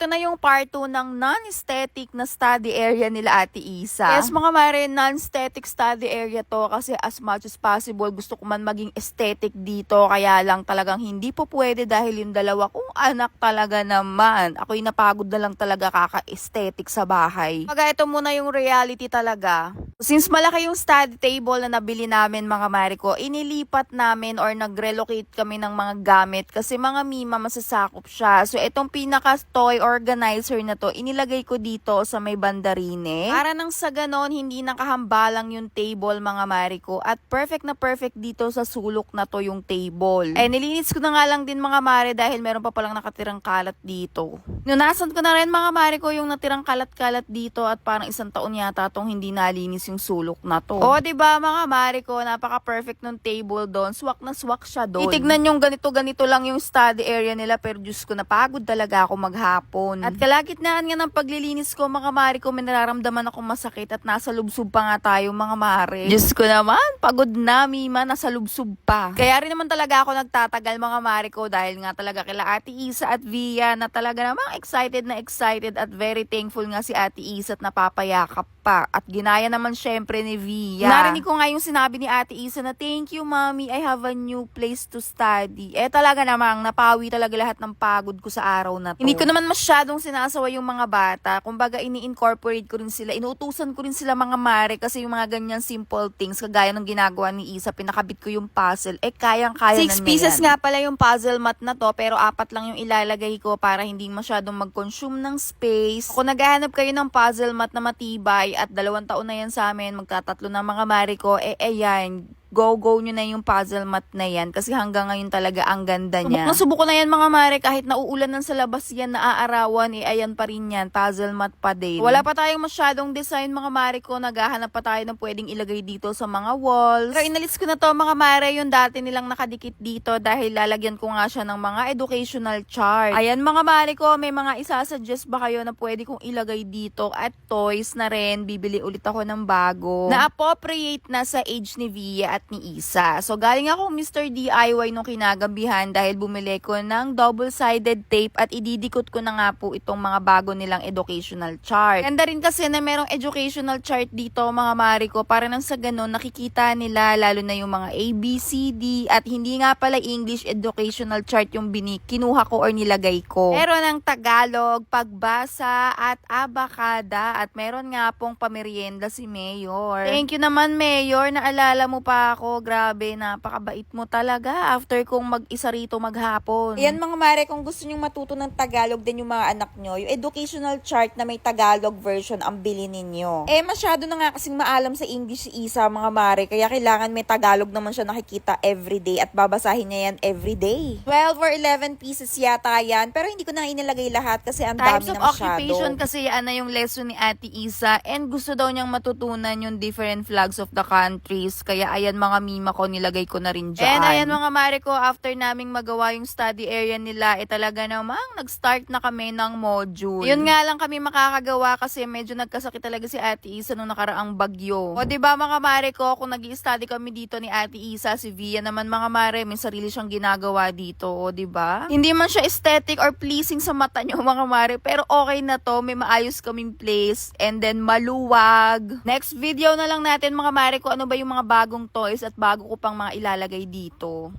eto na yung part 2 ng non-aesthetic na study area nila Ate Isa. Yes mga mare, non-aesthetic study area to kasi as much as possible gusto ko man maging aesthetic dito. Kaya lang talagang hindi po pwede dahil yung dalawa kong anak talaga naman. Ako'y napagod na lang talaga kaka-aesthetic sa bahay. Pag ito muna yung reality talaga. Since malaki yung study table na nabili namin mga mare ko, inilipat namin or nag-relocate kami ng mga gamit kasi mga mima masasakop siya. So itong pinaka-toy organizer na to, inilagay ko dito sa may bandarine. Para nang sa ganon, hindi nakahambalang yung table mga mare ko. At perfect na perfect dito sa sulok na to yung table. Eh nilinis ko na nga lang din mga mare dahil meron pa palang nakatirang kalat dito. Nunasan ko na rin mga mare ko yung natirang kalat-kalat dito at parang isang taon yata tong hindi nalinis yung sulok na to. O diba mga mare ko, napaka-perfect ng table doon. Swak na swak siya doon. Itignan yung ganito-ganito lang yung study area nila pero Diyos ko, napagod talaga ako maghapon. At kalagitnaan nga ng paglilinis ko mga mare ko, may nararamdaman akong masakit at nasa lubsob pa nga tayo mga mare. Diyos ko naman, pagod na mima, nasa lubsob pa. Kaya rin naman talaga ako nagtatagal mga mare ko dahil nga talaga kila Ate Isa at Via na talaga namang excited at very thankful nga si Ate Isa at napapayakap pa. At ginaya naman syempre ni Via. Narinig ko nga yung sinabi ni Ate Isa na thank you mommy, I have a new place to study. Eh talaga namang napawi talaga lahat ng pagod ko sa araw na to. Hindi ko naman masyadong sinasawa yung mga bata. Kumbaga ini-incorporate ko rin sila. Inuutusan ko rin sila mga mare kasi yung mga ganyan simple things kagaya ng ginagawa ni Isa, pinakabit ko yung puzzle. Eh kayang-kaya na niya 6 pieces nga pala yung puzzle mat na to pero 4 lang yung ilalagay ko para hindi masyadong mag-consume ng space. Kung naghahanap kayo ng puzzle mat na matibay at 2 taon na yan sa amin, magtatatlo na mga mare ko, ayan, go nyo na yung puzzle mat na yan kasi hanggang ngayon talaga ang ganda niya. Subok na yan mga mare, kahit nauulan ng sa labas yan, naaarawan, ayan pa rin yan, puzzle mat pa din. Wala pa tayong masyadong design mga mare ko, naghahanap pa tayo ng pwedeng ilagay dito sa mga walls. Pero inalis ko na to mga mare, yung dati nilang nakadikit dito dahil lalagyan ko nga siya ng mga educational chart. Ayan mga mare ko, may mga isasuggest ba kayo na pwede kong ilagay dito at toys na rin, bibili ulit ako ng bago na appropriate na sa age ni Via at ni Isa. So galing ako Mr. DIY nung kinagabihan dahil bumili ko ng double-sided tape at ididikot ko na nga po itong mga bago nilang educational chart. Ganda rin kasi na merong educational chart dito mga mare ko para nang sa ganun nakikita nila lalo na yung mga ABCD at hindi nga pala English educational chart yung kinuha ko or nilagay ko. Meron ng Tagalog, pagbasa at abakada at meron nga pong pamerienda si Mayor. Thank you naman Mayor, naalala mo pa ako, grabe, napakabait mo talaga after kong mag-isa rito maghapon. Ayan mga mare, kung gusto nyong matuto ng Tagalog din yung mga anak nyo, yung educational chart na may Tagalog version ang bili ninyo. Eh masyado na nga kasing maalam sa English si Isa mga mare, kaya kailangan may Tagalog naman siya nakikita everyday at babasahin niya yan everyday. 12 or 11 pieces yata yan, pero hindi ko na inilagay lahat kasi ang dami Types of na masyado. occupation kasi yan na yung lesson ni Ate Isa and gusto daw niyang matutunan yung different flags of the countries, kaya ayan mga mima ko, nilagay ko na rin dyan. And ayan mga mare ko, after naming magawa yung study area nila, talaga namang nag-start na kami ng module. Yun nga lang kami makakagawa kasi medyo nagkasakit talaga si Ate Isa nung nakaraang bagyo. O diba mga mare ko, kung nag-i-study kami dito ni Ate Isa, si Via naman mga mare, may sarili siyang ginagawa dito. O diba? Hindi man siya aesthetic or pleasing sa mata nyo mga mare, pero okay na to, may maayos kaming place and then maluwag. Next video na lang natin mga mare ko, ano ba yung mga bagong toys at bago ko pang mga ilalagay dito.